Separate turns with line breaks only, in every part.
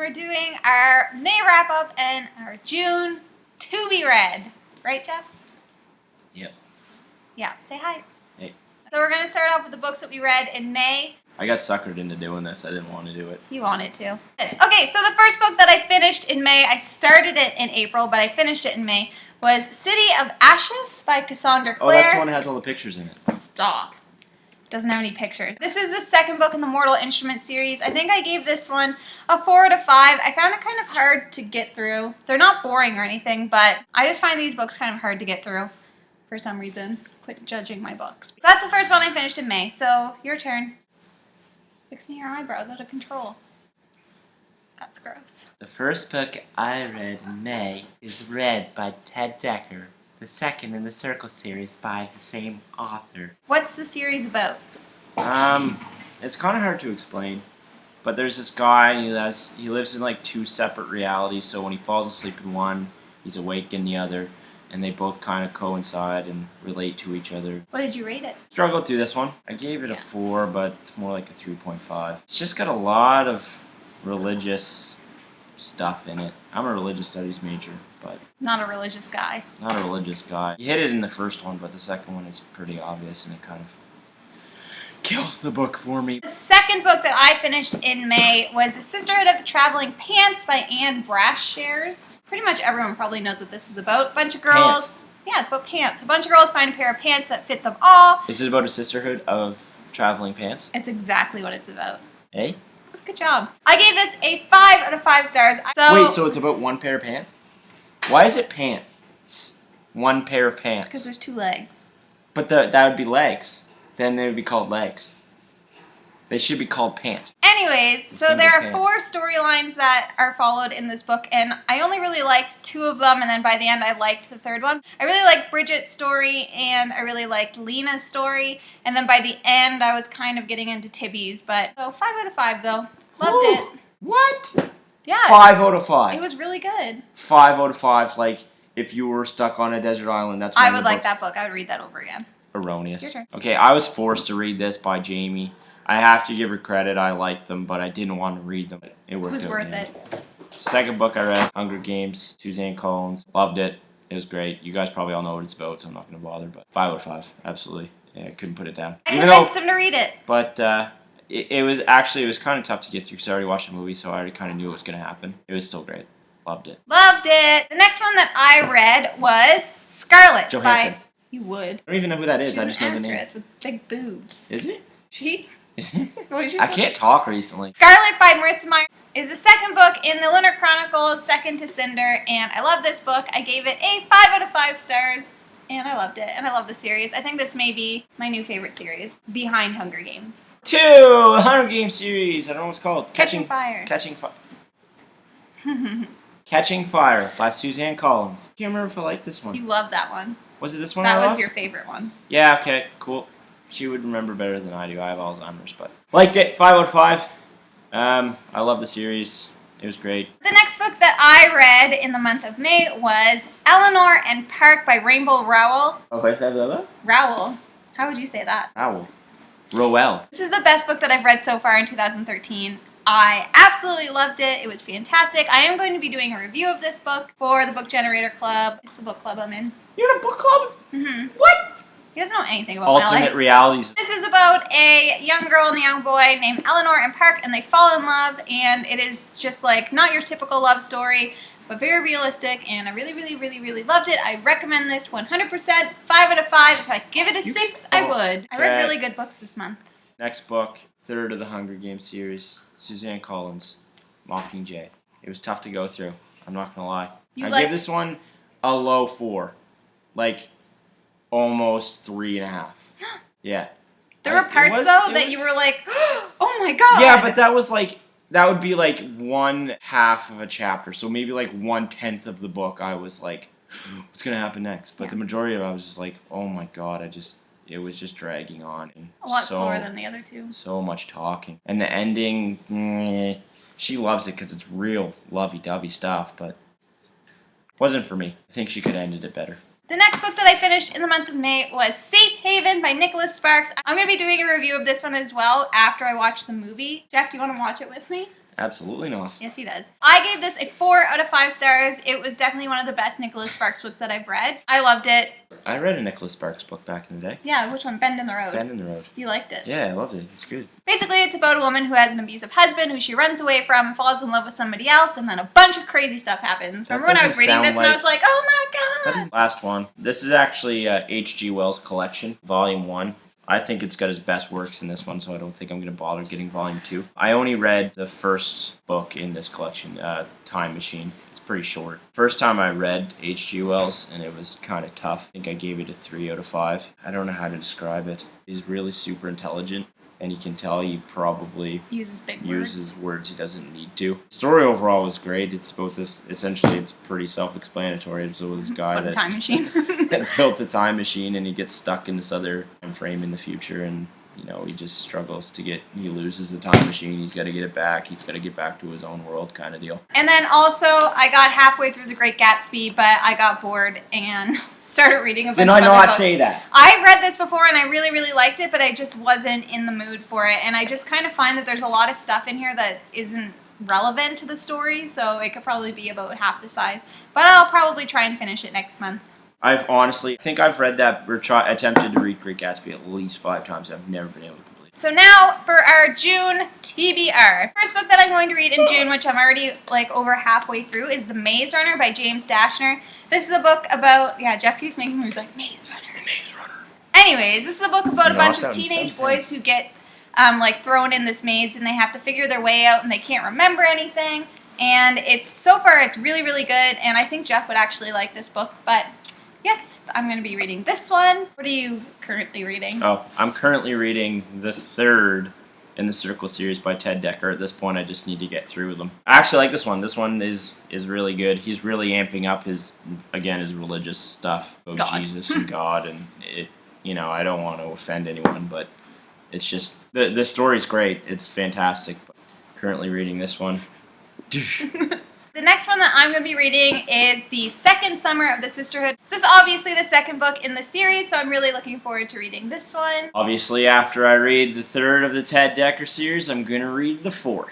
we're doing our May wrap-up and our June to be read. Right, Jeff?
Yep.
Yeah, say hi.
Hey.
So we're going to start off with the books that we read in May.
I got suckered into doing this. I didn't want to do it.
You wanted to. Okay, so the first book that I finished in May, I started it in April, but I finished it in May, was City of Ashes by Cassandra Clare.
Oh, that's the one that has all the pictures in it.
Stop. Doesn't have any pictures. This is the second book in the Mortal Instruments series. I think I gave this one a 4 out of 5. I found it kind of hard to get through. They're not boring or anything, but I just find these books kind of hard to get through for some reason. Quit judging my books. So that's the first one I finished in May, so your turn. Fixing your eyebrows out of control. That's gross.
The first book I read in May is Red by Ted Dekker, the second in the Circle series by the same author.
What's the series about?
It's kind of hard to explain, but there's this guy and he lives in like 2 separate realities, so when he falls asleep in one, he's awake in the other, and they both kind of coincide and relate to each other.
What did you rate it?
Struggled through this one. I gave it a 4, but it's more like a 3.5. It's just got a lot of religious stuff in it. I'm a religious studies major, but
Not a religious guy.
not a religious guy. You hit it in the first one, but the second one is pretty obvious, and it kind of kills the book for me.
The second book that I finished in May was The Sisterhood of the Traveling Pants by Anne Brashares. Pretty much everyone probably knows what this is about. A bunch of girls.
Pants.
Yeah, it's about pants. A bunch of girls find a pair of pants that fit them all.
Is it about a sisterhood of traveling pants?
It's exactly what it's about.
Eh?
Good job. I gave this a 5 out of 5 stars.
Wait, so it's about one pair of pants? Why is it pants? One pair of pants.
Because there's 2 legs.
But that would be legs. Then they would be called legs. They should be called pants.
Anyways,
It's a
so there are
single
4 storylines that are followed in this book, and I only really liked 2 of them, and then by the end I liked the third one. I really liked Bridget's story, and I really liked Lena's story, and then by the end I was kind of getting into Tibby's, but so 5 out of 5 though. Loved
Ooh,
it.
What?
Yeah.
5 out of 5.
It was really good.
5 out of 5, like if you were stuck on a desert island, that's
I would like that book. I would read that over again.
Erroneous.
Your turn.
Okay, I was forced to read this by Jamie. I have to give her credit. I liked them, but I didn't want to read them. It
It
worked
was
out.
worth
man.
it.
Second book I read, Hunger Games, Suzanne Collins. Loved it. It was great. You guys probably all know what it's about, so I'm not going to bother, but 5 out of 5. Absolutely. Yeah, I couldn't put it down.
I convinced him to read it.
But it was kind of tough to get through because I already watched the movie, so I already kind of knew what was going to happen. It was still great. Loved it.
Loved it. The next one that I read was Scarlet
Johansson.
by... You would.
I don't even know who that is.
She's
I just
an
know the name.
actress with big boobs.
Is it?
She? What did you
I
say?
can't talk recently.
Scarlet by Marissa Meyer is the second book in the Lunar Chronicles, second to Cinder, and I love this book. I gave it a 5 out of 5 stars, and I loved it, and I love the series. I think this may be my new favorite series, behind Hunger Games.
2, the Hunger Games series. I don't know what it's called.
Catching Fire.
Catching Fire by Suzanne Collins. I can't remember if I liked this one.
You love that one.
Was it this one?
That
I
was
loved?
your favorite one.
Yeah. Okay. Cool. She would remember better than I do. I have Alzheimer's, but liked it. 5 out of 5. I love the series. It was great.
The next book that I read in the month of May was Eleanor and Park by Rainbow Rowell.
Okay.
Rowell. How would you say that?
Owl. Rowell.
This is the best book that I've read so far in 2013. I absolutely loved it. It was fantastic. I am going to be doing a review of this book for the Book Generator Club. It's the book club I'm in.
You're in a book club?
Mm-hmm.
What?
He doesn't know anything about my
Alternate
life.
realities.
This is about a young girl and a young boy named Eleanor and Park, and they fall in love, and it is just like not your typical love story, but very realistic, and I really, really, really, really loved it. I recommend this 100%, 5 out of 5. If I give it a 6, I would. I read really good books this month.
Next book, third of the Hunger Games series, Suzanne Collins, Mockingjay. It was tough to go through. I'm not gonna lie. I give this one a low 4, like almost 3.5. Yeah.
There were parts that you were like, oh my god.
Yeah, but that would be like 1/2 of a chapter. So maybe like 1/10 of the book. I was like, what's gonna happen next? But the majority of it, I was just like, oh my god. It was just dragging on. And
a lot slower than the other 2.
So much talking. And the ending, she loves it because it's real lovey-dovey stuff, but wasn't for me. I think she could have ended it better.
The next book that I finished in the month of May was Safe Haven by Nicholas Sparks. I'm going to be doing a review of this one as well after I watch the movie. Jeff, do you want to watch it with me?
Absolutely not.
Yes, he does. I gave this a 4 out of 5 stars. It was definitely one of the best Nicholas Sparks books that I've read. I loved it.
I read a Nicholas Sparks book back in the day.
Yeah, which one? Bend in the Road.
Bend in the Road.
You liked it?
Yeah, I loved it. It's good.
Basically, it's about a woman who has an abusive husband who she runs away from, falls in love with somebody else, and then a bunch of crazy stuff happens. Remember when I was reading this and I was like, oh my god!
That is the last one. This is actually H.G. Wells' collection, Volume 1. I think it's got his best works in this one, so I don't think I'm going to bother getting Volume 2. I only read the first book in this collection, Time Machine. It's pretty short. First time I read H.G. Wells, and it was kind of tough. I think I gave it a 3 out of 5. I don't know how to describe it. He's really super intelligent, and you can tell he probably uses words he doesn't need to. The story overall was great. It's both this, essentially it's pretty self-explanatory. So this guy that,
time machine.
that built a time machine, and he gets stuck in this other time frame in the future, and you know, he just struggles to he loses the time machine, he's got to get it back, he's got to get back to his own world kind of deal.
And then also, I got halfway through The Great Gatsby, but I got bored and started reading a bunch of other books.
Did I not say that?
I read this before and I really, really liked it, but I just wasn't in the mood for it. And I just kind of find that there's a lot of stuff in here that isn't relevant to the story, so it could probably be about half the size. But I'll probably try and finish it next month.
I think I've read that, or attempted to read Great Gatsby at least 5 times. I've never been able to complete it.
So now for our June TBR. First book that I'm going to read in June, which I'm already like over halfway through, is The Maze Runner by James Dashner. This is a book about, yeah, Jeff keeps making moves like, Maze Runner. Maze Runner. Anyways, this is a book about a bunch of teenage boys who get like thrown in this maze and they have to figure their way out and they can't remember anything. And so far it's really, really good, and I think Jeff would actually like this book, but yes, I'm going to be reading this one. What are you currently reading?
Oh, I'm currently reading the 3rd in the Circle series by Ted Dekker. At this point, I just need to get through them. I actually like this one. This one is really good. He's really amping up his religious stuff about Jesus and God, and it. You know, I don't want to offend anyone, but it's just the story's great. It's fantastic. But currently reading this one.
The next one that I'm going to be reading is The Second Summer of the Sisterhood. This is obviously the second book in the series, so I'm really looking forward to reading this one.
Obviously, after I read the 3rd of the Ted Dekker series, I'm going to read the 4th.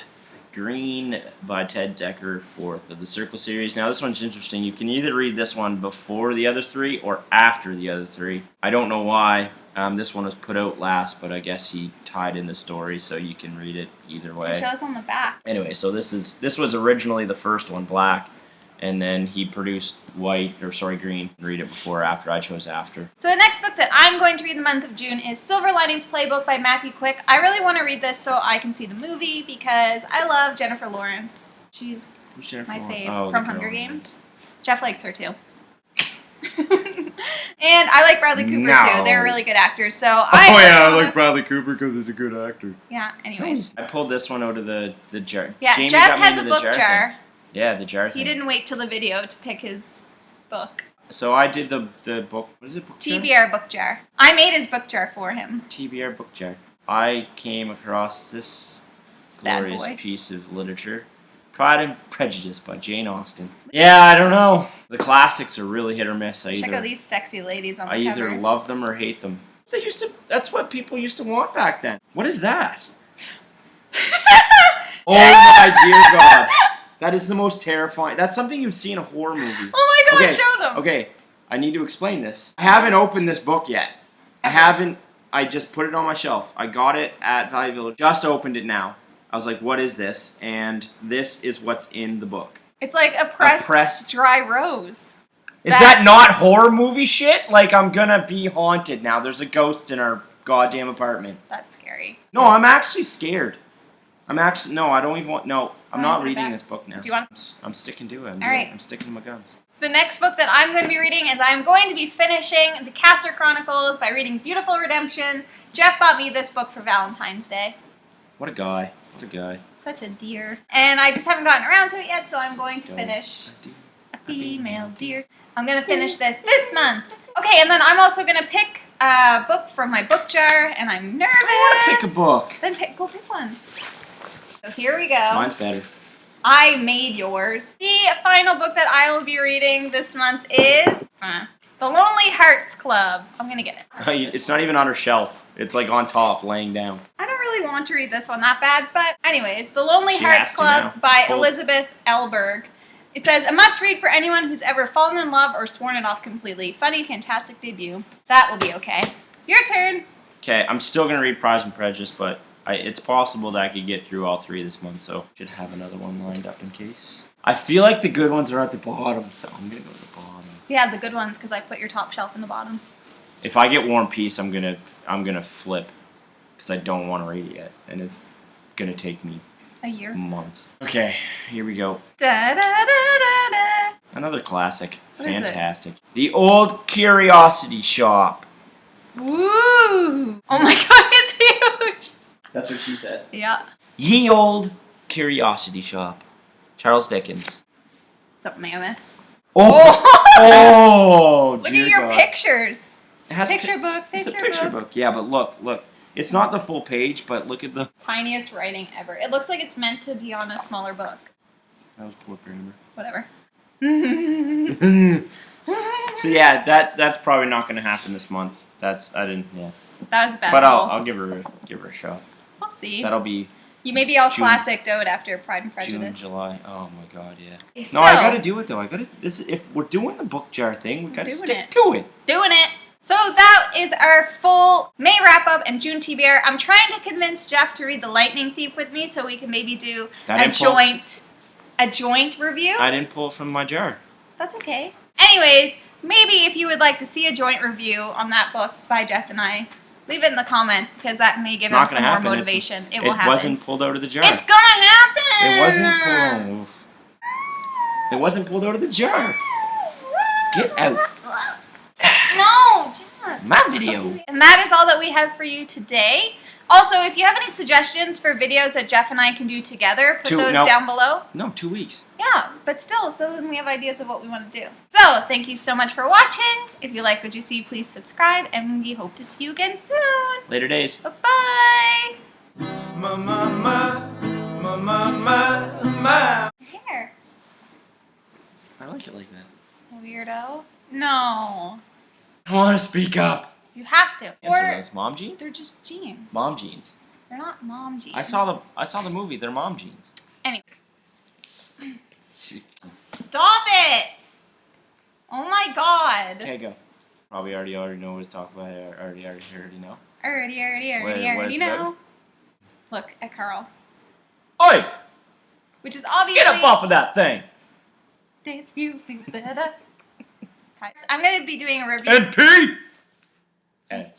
Green by Ted Dekker, 4th of the Circle series. Now, this one's interesting. You can either read this one before the other 3 or after the other 3. I don't know why. This one was put out last, but I guess he tied in the story, so you can read it either way.
It shows on the back.
Anyway, so this was originally the first one, black, and then he produced green. Read it before or after. I chose after.
So the next book that I'm going to read in the month of June is Silver Linings Playbook by Matthew Quick. I really want to read this so I can see the movie because I love Jennifer Lawrence. She's my fave from Hunger Games. Jeff likes her too. And I like Bradley Cooper too. They're really good actors. So
I like Bradley Cooper because he's a good actor.
Yeah. Anyways,
I pulled this one out of the jar.
Yeah,
Jamie
Jeff has a book jar.
Yeah, the jar thing.
He didn't wait till the video to pick his book.
So I did the book. What is it? Book jar?
TBR book jar. I made his book jar for him.
TBR book jar. I came across this glorious piece of literature. Pride and Prejudice by Jane Austen. Yeah, I don't know. The classics are really hit or miss.
Check out these sexy ladies on the
cover.
cover.
I either love them or hate them. That's what people used to want back then. What is that? Oh my dear God. That is the most terrifying. That's something you'd see in a horror movie.
Oh my God, show them.
Okay, I need to explain this. I haven't opened this book yet. I just put it on my shelf. I got it at Value Village. Just opened it now. I was like, what is this? And this is what's in the book.
It's like a pressed dry rose.
Is that not horror movie shit? Like, I'm gonna be haunted now. There's a ghost in our goddamn apartment.
That's scary.
No, I'm actually scared. I don't even want, I'm not reading this book now.
Do you want?
I'm sticking to it.
All right.
I'm sticking to my guns.
The next book that I'm going to be reading is I'm going to be finishing The Castor Chronicles by reading Beautiful Redemption. Jeff bought me this book for Valentine's Day.
What a guy. What a guy.
Such a dear. And I just haven't gotten around to it yet, so I'm going to finish a female deer. I'm going to finish this month. Okay, and then I'm also going to pick a book from my book jar, and I'm nervous.
I want to pick a book.
Then go pick one. So here we go.
Mine's better.
I made yours. The final book that I will be reading this month is The Lonely Hearts Club. I'm going to get it.
It's not even on her shelf. It's like on top, laying down.
I don't really want to read this one that bad, but anyways, The Lonely
She
Hearts
has to
Club
now.
by
Cool.
Elizabeth Elberg. It says, a must-read for anyone who's ever fallen in love or sworn it off completely. Funny, fantastic debut. That will be okay. Your turn.
Okay, I'm still going to read Pride and Prejudice, but it's possible that I could get through all 3 this month, so should have another one lined up in case. I feel like the good ones are at the bottom, so I'm going to go to the bottom.
Yeah, the good ones, because I put your top shelf in the bottom.
If I get War and Peace, I'm gonna flip, because I don't want to read it yet, and it's going to take me
A year.
months. Okay, here we go.
Da, da, da, da, da.
Another classic.
What is it?
Fantastic. The Old Curiosity Shop.
Woo! Oh my god, it's huge!
That's what she said.
Yeah.
Ye Old Curiosity Shop. Charles Dickens.
It's a mammoth.
Oh! Oh!
Look
dear
at your
God.
pictures.
It has
Picture book,
It's
picture
a picture
book.
book. Yeah, but look. It's not the full page, but look at the...
Tiniest writing ever. It looks like it's meant to be on a smaller book.
That was poor grammar.
Whatever.
So yeah, that's probably not going to happen this month. Yeah.
That was a bad
But
roll.
I'll give her a shot.
We'll see.
That'll be
You may be all
June-
classic out after Pride and Prejudice.
June, July. Oh my God, yeah.
Okay,
No, I
so-
gotta do it though. If we're doing the book jar thing, we gotta
Doing
stick
it.
to it.
Doing it. So that is our full May wrap-up and June TBR. I'm trying to convince Jeff to read The Lightning Thief with me so we can maybe do a joint review.
I didn't pull it from my jar.
That's okay. Anyways, maybe if you would like to see a joint review on that book by Jeff and I, leave it in the comments because that may give
It's not
him some
gonna
more
happen.
motivation. It will
It
happen.
wasn't pulled out of the jar.
It's gonna happen!
It wasn't pulled. Oof. It wasn't pulled out of the jar. Get out.
No, Jeff.
My video.
And that is all that we have for you today. Also, if you have any suggestions for videos that Jeff and I can do together, put those down below.
No, 2 weeks.
Yeah, but still, so then we have ideas of what we want to do. So, thank you so much for watching. If you like what you see, please subscribe, and we hope to see you again soon.
Later days.
Bye-bye. Here.
I like it like that.
Weirdo. No.
I want to speak up.
You have to.
Answer
Or
those. Mom jeans?
they're just jeans.
Mom jeans.
They're not mom jeans.
I saw the movie. They're mom jeans.
Anyway. Stop it! Oh my god.
Okay, go. Probably already know what to talk about. I already know. What
Already
it's
know.
about?
Look at Carl.
Oi!
Which is obviously...
Get up off of that thing!
Dance you feel better. I'm going to be doing a review.
And P! Ed.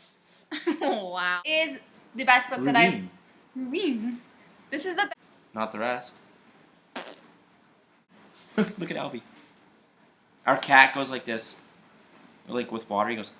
Wow. Is the best book that I've... Ruin. This is the...
Not the rest. Look at Albie. Our cat goes like this. Like with water, he goes...